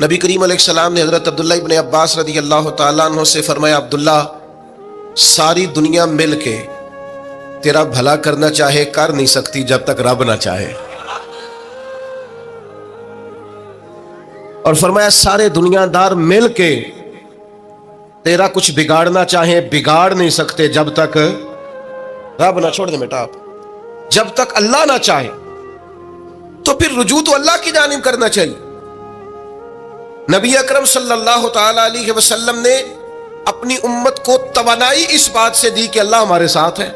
نبی کریم علیہ السلام نے حضرت عبداللہ ابن عباس رضی اللہ تعالیٰ عنہ سے فرمایا، عبداللہ ساری دنیا مل کے تیرا بھلا کرنا چاہے کر نہیں سکتی جب تک رب نہ چاہے، اور فرمایا سارے دنیا دار مل کے تیرا کچھ بگاڑنا چاہے بگاڑ نہیں سکتے جب تک رب نہ، چھوڑ دیں بیٹا آپ، جب تک اللہ نہ چاہے۔ تو پھر رجوع تو اللہ کی جانب کرنا چاہیے۔ نبی اکرم صلی اللہ تعالی علیہ وسلم نے اپنی امت کو توانائی اس بات سے دی کہ اللہ ہمارے ساتھ ہے۔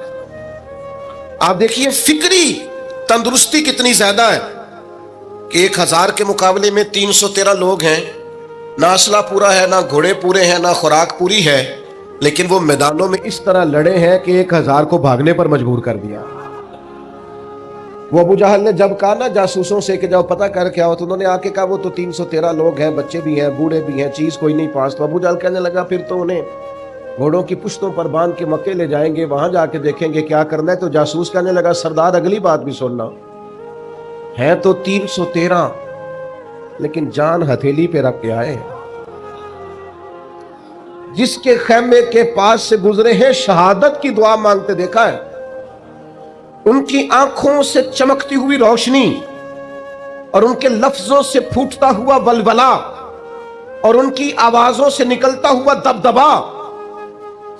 آپ دیکھیے فکری تندرستی کتنی زیادہ ہے کہ 1000 کے مقابلے میں 313 لوگ ہیں، نہ اسلحہ پورا ہے، نہ گھوڑے پورے ہیں، نہ خوراک پوری ہے، لیکن وہ میدانوں میں اس طرح لڑے ہیں کہ 1000 کو بھاگنے پر مجبور کر دیا۔ وہ ابو جہل نے جب کہا نا جاسوسوں سے کہ جاؤ پتہ کر کے آؤ، تو انہوں نے آ کے کہا وہ تو 313 لوگ ہیں، بچے بھی ہیں، بوڑھے بھی ہیں، چیز کوئی نہیں پاس۔ تو ابو جہل کہنے لگا پھر تو انہیں گھوڑوں کی پشتوں پر باندھ کے مکے لے جائیں گے، وہاں جا کے دیکھیں گے کیا کرنا ہے۔ تو جاسوس کہنے لگا سردار اگلی بات بھی سننا، ہے تو 313 لیکن جان ہتھیلی پہ رکھ کے آئے، جس کے خیمے کے پاس سے گزرے ہیں شہادت کی دعا مانگتے دیکھا ہے۔ ان کی آنکھوں سے چمکتی ہوئی روشنی اور ان کے لفظوں سے پھوٹتا ہوا ولولہ اور ان کی آوازوں سے نکلتا ہوا دبدبا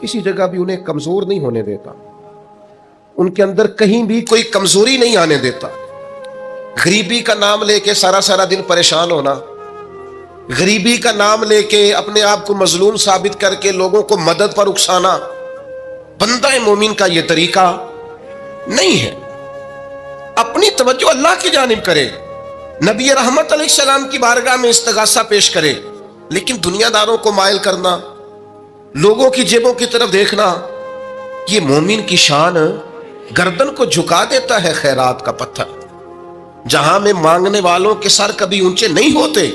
کسی جگہ بھی انہیں کمزور نہیں ہونے دیتا، ان کے اندر کہیں بھی کوئی کمزوری نہیں آنے دیتا۔ غریبی کا نام لے کے سارا دن پریشان ہونا، غریبی کا نام لے کے اپنے آپ کو مظلوم ثابت کر کے لوگوں کو مدد پر اکسانا بندہ مومن کا یہ طریقہ نہیں ہے۔ اپنی توجہ اللہ کی جانب کرے، نبی رحمت علیہ السلام کی بارگاہ میں استغاثہ پیش کرے، لیکن دنیا داروں کو مائل کرنا، لوگوں کی جیبوں کی طرف دیکھنا، یہ مومن کی شان گردن کو جھکا دیتا ہے خیرات کا پتھر۔ جہاں میں مانگنے والوں کے سر کبھی اونچے نہیں ہوتے،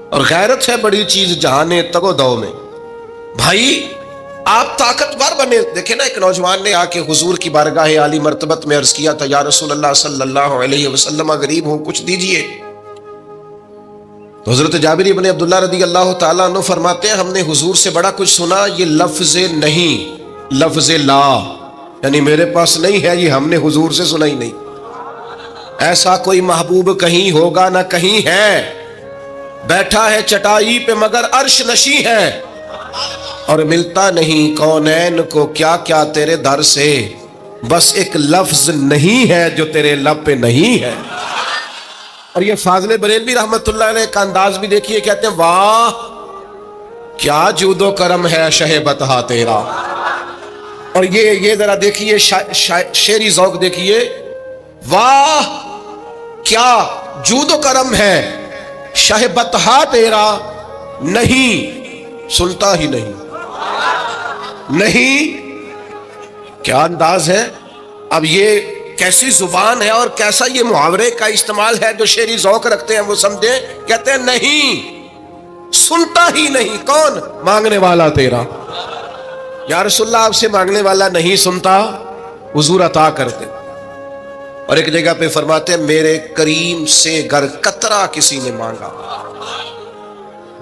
اور غیرت ہے بڑی چیز جہان تگ و دو میں۔ بھائی آپ طاقتور بنے۔ دیکھیں نا ایک نوجوان نے آ کے حضور کی بارگاہ عالی مرتبت میں عرض کیا تھا، یا رسول اللہ صلی اللہ علیہ وسلم غریب ہوں کچھ دیجئے۔ تو حضرت جابر بن عبداللہ رضی اللہ تعالیٰ عنہ فرماتے ہیں ہم نے حضور سے بڑا کچھ سنا، یہ لفظ نہیں، لفظ لا، یعنی میرے پاس نہیں ہے، یہ ہم نے حضور سے سنا ہی نہیں۔ ایسا کوئی محبوب کہیں ہوگا نہ کہیں ہے، بیٹھا ہے چٹائی پہ مگر عرش نشیں ہے، اور ملتا نہیں کونین کو کیا کیا تیرے در سے، بس ایک لفظ نہیں ہے جو تیرے لب پہ نہیں ہے۔ اور یہ فاضل بریلوی رحمت اللہ علیہ کا انداز بھی دیکھیے، کہتے ہیں واہ کیا جود و کرم ہے شہ بتہا تیرا۔ اور یہ ذرا دیکھیے شعری ذوق دیکھیے، واہ کیا جود و کرم ہے شہ بتہا تیرا، نہیں سنتا ہی نہیں، نہیں کیا انداز ہے۔ اب یہ کیسی زبان ہے اور کیسا یہ محاورے کا استعمال ہے، جو شعری ذوق رکھتے ہیں وہ سمجھیں، کہتے ہیں نہیں سنتا ہی نہیں، کون؟ مانگنے والا تیرا۔ یا رسول اللہ آپ سے مانگنے والا نہیں سنتا، حضور عطا کرتے۔ اور ایک جگہ پہ فرماتے ہیں میرے کریم سے گر قطرہ کسی نے مانگا،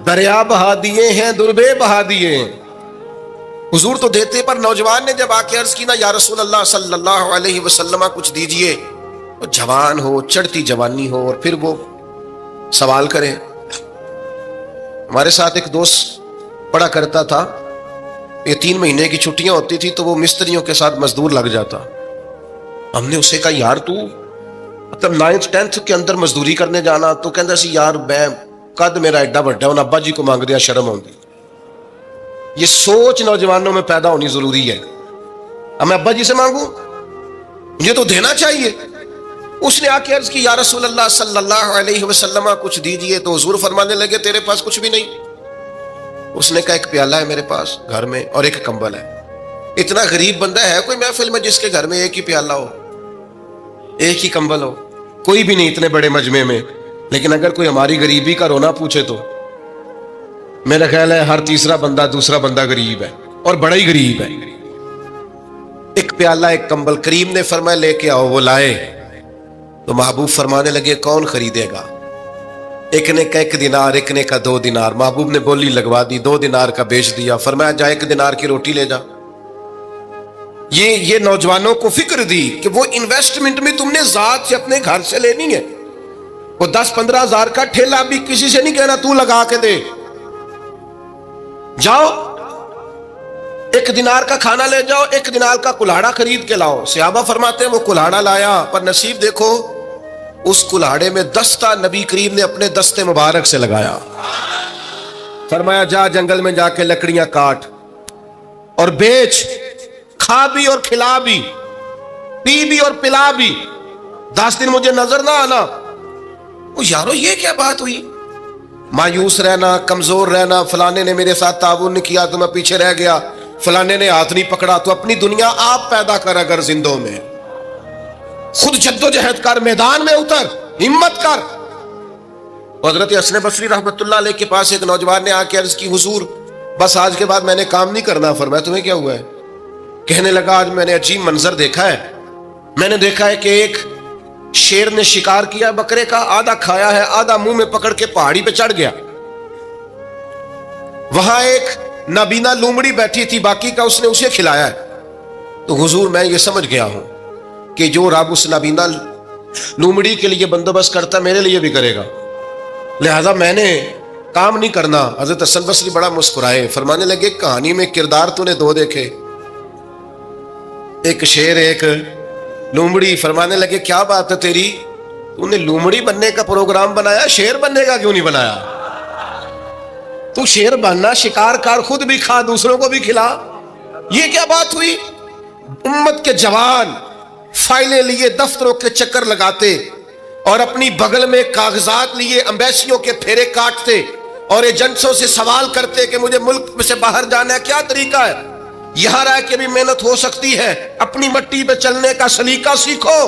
دریا بہا دیے ہیں دربے بہا دیے ہیں۔ حضور تو دیتے، پر نوجوان نے جب آ کے عرض کی نا یا رسول اللہ صلی اللہ علیہ وسلم کچھ دیجئے، وہ جوان ہو، چڑھتی جوانی ہو، اور پھر وہ سوال کرے۔ ہمارے ساتھ ایک دوست پڑھا کرتا تھا، یہ 3 مہینے کی چھٹیاں ہوتی تھی تو وہ مستریوں کے ساتھ مزدور لگ جاتا۔ ہم نے اسے کہا یار تو مطلب 9th 10th کے اندر مزدوری کرنے جانا، تو کہندا سی یار میں قد میرا ایڈا بڑا ہوں، ابا جی کو مانگ دیا شرم آؤندی۔ یہ سوچ نوجوانوں میں پیدا ہونی ضروری ہے، اب میں ابا جی سے مانگوں، مجھے تو دینا چاہیے۔ اس نے آ کے عرض کی یا رسول اللہ صلی اللہ علیہ وسلم کچھ دیجئے، تو حضور فرمانے لگے تیرے پاس کچھ بھی نہیں۔ اس نے کہا ایک پیالہ ہے میرے پاس گھر میں اور ایک کمبل ہے۔ اتنا غریب بندہ ہے کوئی محفل میں جس کے گھر میں ایک ہی پیالہ ہو، ایک ہی کمبل ہو؟ کوئی بھی نہیں اتنے بڑے مجمع میں۔ لیکن اگر کوئی ہماری غریبی کا رونا پوچھے تو میرا خیال ہے ہر تیسرا بندہ دوسرا بندہ غریب ہے، اور بڑا ہی غریب ہے۔ ایک پیالہ ایک کمبل، کریم نے فرمایا لے کے آؤ، وہ لائے۔ تو محبوب فرمانے لگے کون خریدے گا؟ ایک نے کا 1 دینار، ایک نے کا 2 دینار. محبوب نے بولی لگوا دی، 2 دینار کا بیچ دیا. فرمایا جا 1 دینار کی روٹی لے جا. یہ نوجوانوں کو فکر دی کہ وہ انویسٹمنٹ بھی تم نے ذات سے اپنے گھر سے لینی ہے. وہ 10-15 ہزار کا ٹھیلا بھی کسی سے نہیں کہنا تو لگا کے دے. جاؤ 1 دینار کا کھانا لے جاؤ، 1 دینار کا کلاڑا خرید کے لاؤ. صحابہ فرماتے ہیں وہ کلاڑا لایا، پر نصیب دیکھو اس کلاڑے میں دستہ نبی کریم نے اپنے دستے مبارک سے لگایا. فرمایا جا جنگل میں جا کے لکڑیاں کاٹ اور بیچ، کھا بھی اور کھلا بھی، پی بھی اور پلا بھی، 10 دن مجھے نظر نہ آنا. یارو یہ کیا بات ہوئی؟ مایوس رہنا، کمزور رہنا، فلانے نے میرے ساتھ تعاون نہیں کیا تو میں پیچھے رہ گیا، فلانے نے ہاتھ نہیں پکڑا. تو اپنی دنیا آپ پیدا کر، اگر زندوں میں خود جد و جہد کر، میدان میں اتر، ہمت کر. حضرت حسن بصری رحمت اللہ علیہ کے پاس ایک نوجوان نے آ کے عرض کی حضور بس آج کے بعد میں نے کام نہیں کرنا. فرمایا تمہیں کیا ہوا ہے؟ کہنے لگا آج میں نے عجیب منظر دیکھا ہے. میں نے دیکھا ہے کہ ایک شیر نے شکار کیا بکرے کا، آدھا کھایا ہے، آدھا منہ میں پکڑ کے پہاڑی پہ چڑھ گیا. وہاں ایک نابینا لومڑی بیٹھی تھی، باقی کا اس نے اسے کھلایا ہے. تو حضور میں یہ سمجھ گیا ہوں کہ جو رب اس نابینا لومڑی کے لیے بندوبست کرتا میرے لیے بھی کرے گا، لہذا میں نے کام نہیں کرنا. حضرت حسن بصری بڑا مسکرائے، فرمانے لگے کہانی میں کردار تو نے 2 دیکھے، ایک شیر ایک لومڑی. فرمانے لگے کیا بات ہے تیری، تو نے لومڑی بننے کا پروگرام بنایا، شیر بننے کا کیوں نہیں بنایا؟ تو شیر بننا، شکار کر، خود بھی کھا دوسروں کو بھی کھلا. یہ کیا بات ہوئی؟ امت کے جوان فائلیں لیے دفتروں کے چکر لگاتے اور اپنی بغل میں کاغذات لیے امبیسیوں کے پھیرے کاٹتے اور ایجنٹوں سے سوال کرتے کہ مجھے ملک سے باہر جانا ہے، کیا طریقہ ہے؟ یہاں رہ کے بھی محنت ہو سکتی ہے، اپنی مٹی پہ چلنے کا سلیقہ سیکھو.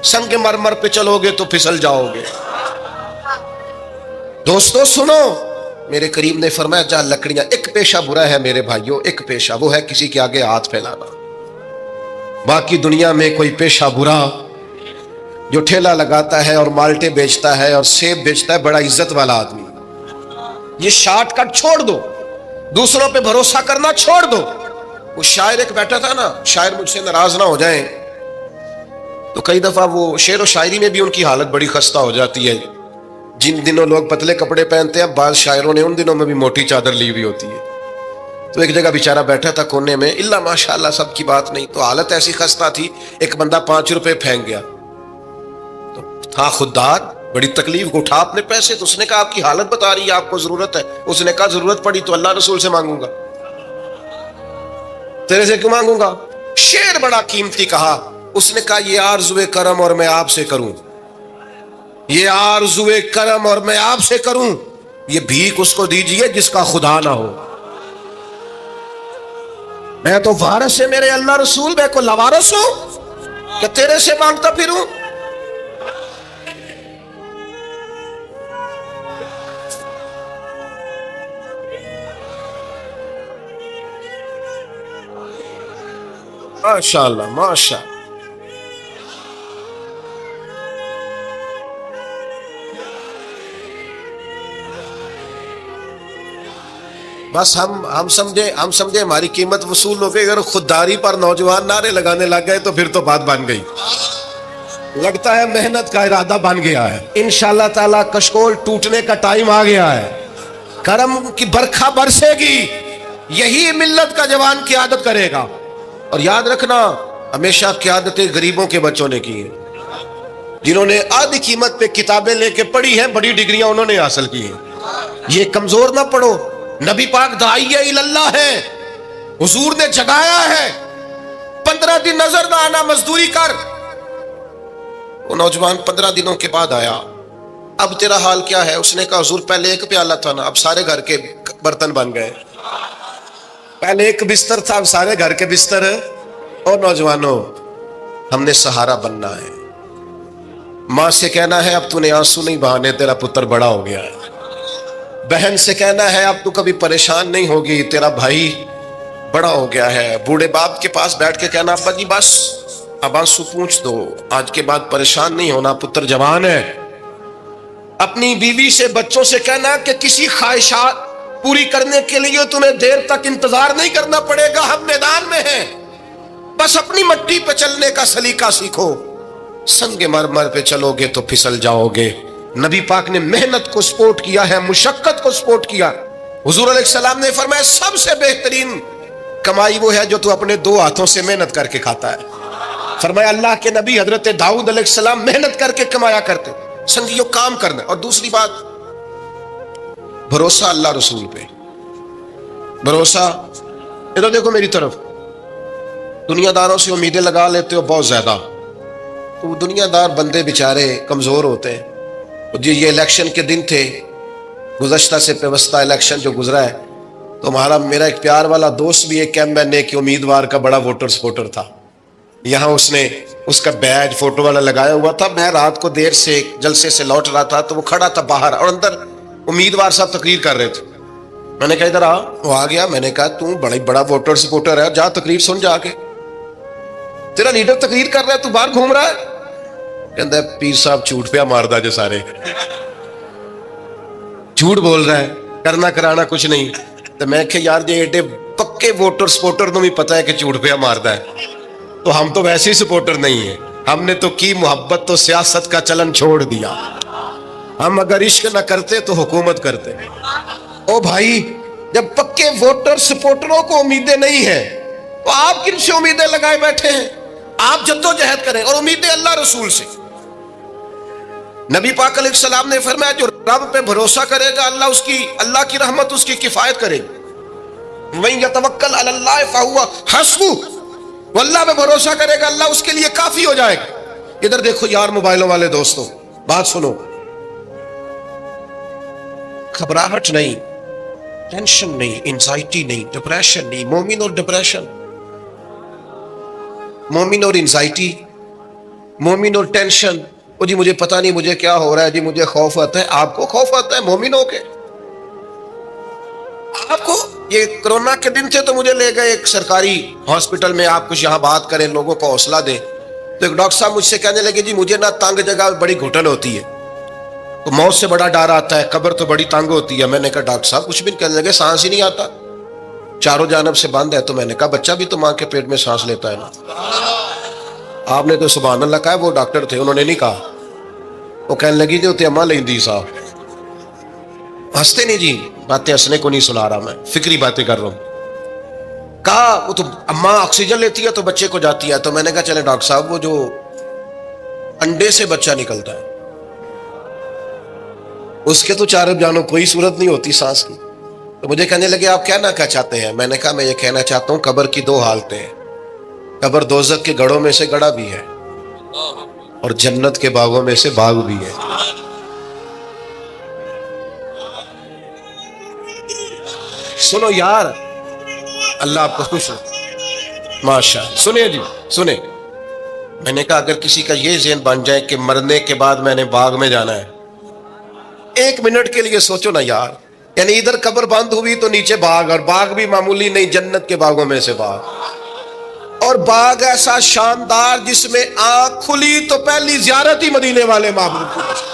سنگ مرمر پہ چلو گے تو پھسل جاؤ گے. دوستو سنو، میرے کریم نے فرمایا جا لکڑیاں. ایک پیشہ برا ہے میرے بھائیوں، ایک پیشہ، وہ ہے کسی کے آگے ہاتھ پھیلانا. باقی دنیا میں کوئی پیشہ برا جو ٹھیلا لگاتا ہے اور مالٹے بیچتا ہے اور سیب بیچتا ہے، بڑا عزت والا آدمی. یہ شارٹ کٹ چھوڑ دو، دوسروں پہ بھروسہ کرنا چھوڑ دو. وہ شاعر ایک بیٹھا تھا نا، شاعر مجھ سے ناراض نہ ہو جائیں، تو کئی دفعہ وہ شعر و شاعری میں بھی ان کی حالت بڑی خستہ ہو جاتی ہے. جن دنوں لوگ پتلے کپڑے پہنتے ہیں، بعض شاعروں نے ان دنوں میں بھی موٹی چادر لی ہوئی ہوتی ہے. تو ایک جگہ بیچارہ بیٹھا تھا کونے میں، اللہ ماشاءاللہ سب کی بات نہیں، تو حالت ایسی خستہ تھی. ایک بندہ 5 روپے پھینک گیا، تو تھا خوددار، بڑی تکلیف کو اٹھا اپنے پیسے. تو اس نے کہا آپ کی حالت بتا رہی ہے، آپ کو ضرورت ہے. اس نے کہا ضرورت پڑی تو اللہ رسول سے مانگوں گا، تیرے سے کیوں مانگوں گا؟ شعر بڑا قیمتی کہا. اس نے کہا یہ آرزوئے کرم اور میں آپ سے کروں، یہ آرزوئے کرم اور میں آپ سے کروں، یہ بھیک اس کو دیجئے جس کا خدا نہ ہو. میں تو وارث ہے میرے اللہ رسول، میں کو لوارث ہوں کہ تیرے سے مانگتا پھروں؟ ماشاءاللہ ماشاءاللہ. بس ہم سمجھے ہماری قیمت وصول ہو گئی. اگر خودداری پر نوجوان نعرے لگانے لگ گئے تو پھر تو بات بن گئی. لگتا ہے محنت کا ارادہ بن گیا ہے. انشاءاللہ تعالی کشکول ٹوٹنے کا ٹائم آ گیا ہے. کرم کی برکھا برسے گی، یہی ملت کا جوان قیادت کرے گا. اور یاد رکھنا ہمیشہ قیادتیں غریبوں کے بچوں نے کی ہیں، جنہوں نے آدھی قیمت پہ کتابیں لے کے پڑھی ہیں، بڑی ڈگریاں انہوں نے حاصل کی ہیں. یہ کمزور نہ پڑھو. نبی پاک داعیہ اللہ ہے، حضور نے جگایا ہے. 15 دن نظر نہ آنا، مزدوری کر. وہ نوجوان 15 دنوں کے بعد آیا. اب تیرا حال کیا ہے؟ اس نے کہا حضور پہلے ایک پیالہ تھا نا، اب سارے گھر کے برتن بن گئے. پہلے ایک بستر تھا، اب سارے گھر کے بستر. اور نوجوانوں ہم نے سہارا بننا ہے. ماں سے کہنا ہے اب تو نے آنسو نہیں بہانے، تیرا پتر بڑا ہو گیا ہے. بہن سے کہنا ہے اب تو کبھی پریشان نہیں ہوگی، تیرا بھائی بڑا ہو گیا ہے. بوڑھے باپ کے پاس بیٹھ کے کہنا ابا جی بس اب آنسو پوچھ دو، آج کے بعد پریشان نہیں ہونا، پتر جوان ہے. اپنی بیوی سے بچوں سے کہنا کہ کسی خواہشات پوری کرنے کے لیے تمہیں دیر تک انتظار نہیں کرنا پڑے گا، ہم میدان میں ہیں، بس اپنی مٹی پہ چلنے کا سلیقہ سیکھو، سنگ مرمر پہ چلو گے تو پھسل جاؤ گے۔ نبی پاک نے محنت کو سپورٹ کیا ہے، مشقت کو سپورٹ کیا۔ حضور علیہ السلام نے فرمایا سب سے بہترین کمائی وہ ہے جو تو اپنے دو ہاتھوں سے محنت کر کے کھاتا ہے۔ فرمایا اللہ کے نبی حضرت داؤد علیہ السلام محنت کر کے کمایا کرتے۔ سنگیوں کام کرنا۔ اور دوسری بات، بھروسہ اللہ رسول پہ، بھروسہ۔ ادھر دیکھو میری طرف، دنیا داروں سے امیدیں لگا لیتے ہو بہت زیادہ، تو دنیا دار بندے بیچارے کمزور ہوتے ہیں۔ جی یہ الیکشن کے دن تھے، گزشتہ سے پیوستہ الیکشن جو گزرا ہے، تو میرا ایک پیار والا دوست بھی ایک ایم این اے کے امیدوار کا بڑا ووٹر سپورٹر تھا۔ یہاں اس نے اس کا بیج فوٹو والا لگایا ہوا تھا۔ میں رات کو دیر سے جلسے سے لوٹ رہا تھا تو وہ کھڑا تھا باہر، اور اندر امیدوار صاحب تقریر کر رہے تھے۔ میں نے کہا ادھر آ، وہ آ گیا۔ میں نے کہا تو بڑا ووٹر سپورٹر ہے، جا تقریر سن جا کے، تیرا لیڈر تقریر کر رہا ہے تو باہر گھوم رہا ہے۔ کہتا ہے پیر صاحب جھوٹ پہ ماردا جو سارے جھوٹ بول رہا ہے، کرنا کرانا کچھ نہیں۔ تو میں کہ یار یہ ایڈے پکے ووٹر سپورٹر تو بھی پتا ہے کہ جھوٹ پہ ماردا ہے، تو ہم تو ویسے ہی سپورٹر نہیں ہیں، ہم نے تو کی محبت تو سیاست کا چلن چھوڑ دیا، ہم اگر عشق نہ کرتے تو حکومت کرتے۔ او بھائی، جب پکے ووٹر سپورٹروں کو امیدیں نہیں ہیں تو آپ کن سے امیدیں لگائے بیٹھے ہیں؟ آپ جدوجہد کریں، اور امیدیں اللہ رسول سے۔ نبی پاک علیہ السلام نے فرمایا جو رب پہ بھروسہ کرے گا اللہ کی رحمت اس کی کفایت کرے گی۔ وَمَن يَتَوَكَّلْ عَلَى اللَّهِ فَهُوَ حَسْبُهُ، وہ اللہ پہ بھروسہ کرے گا اللہ اس کے لیے کافی ہو جائے گا۔ ادھر دیکھو یار موبائلوں والے دوستو، بات سنو، گھبراہٹ نہیں، ٹینشن نہیں، انزائٹی نہیں، ڈپریشن نہیں۔ مومن اور ڈپریشن، مومن اور انزائٹی، مومن اور ٹینشن، وہ جی مجھے پتہ نہیں مجھے کیا ہو رہا ہے، جی مجھے خوف آتا ہے۔ آپ کو خوف آتا ہے مومن ہو کے؟ آپ کو یہ کرونا کے دن تھے تو مجھے لے گئے ایک سرکاری ہاسپٹل میں، آپ کچھ یہاں بات کریں، لوگوں کو حوصلہ دیں، تو ایک ڈاکٹر صاحب مجھ سے کہنے لگے جی مجھے نہ تنگ جگہ بڑی گھٹن ہوتی ہے، تو موت سے بڑا ڈر آتا ہے، قبر تو بڑی تنگ ہوتی ہے۔ میں نے کہا ڈاکٹر صاحب کچھ بھی نہیں۔ کہنے لگے سانس ہی نہیں آتا، چاروں جانب سے بند ہے۔ تو میں نے کہا بچہ بھی تو ماں کے پیٹ میں سانس لیتا ہے نا۔ آپ نے تو سبحان اللہ کہا، وہ ڈاکٹر تھے، انہوں نے نہیں کہا۔ وہ کہنے لگی جو تے اماں لیندی صاحب، ہنستے نہیں جی، باتیں ہنسنے کو نہیں سنا رہا، میں فکری باتیں کر رہا ہوں۔ کہا وہ تو اماں آکسیجن لیتی ہے تو بچے کو جاتی ہے۔ تو میں نے کہا چلے ڈاکٹر صاحب وہ جو انڈے سے بچہ نکلتا ہے اس کے تو چاروں جانوں کوئی صورت نہیں ہوتی سانس کی۔ تو مجھے کہنے لگے آپ کہنا کیا چاہتے ہیں؟ میں نے کہا میں یہ کہنا چاہتا ہوں قبر کی دو حالتیں ہیں، قبر دوزخ کے گڑھوں میں سے گڑھا بھی ہے اور جنت کے باغوں میں سے باغ بھی ہے۔ سنو یار، اللہ آپ کو خوش ہو، ماشاء اللہ۔ سنیں جی سنیں، میں نے کہا اگر کسی کا یہ ذہن بن جائے کہ مرنے کے بعد میں نے باغ میں جانا ہے، ایک منٹ کے لیے سوچو نا یار، یعنی ادھر قبر بند ہوئی تو نیچے باغ، اور باغ بھی معمولی نہیں، جنت کے باغوں میں سے باغ، اور باغ ایسا شاندار جس میں آنکھ کھلی تو پہلی زیارت ہی مدینے والے معبود کی۔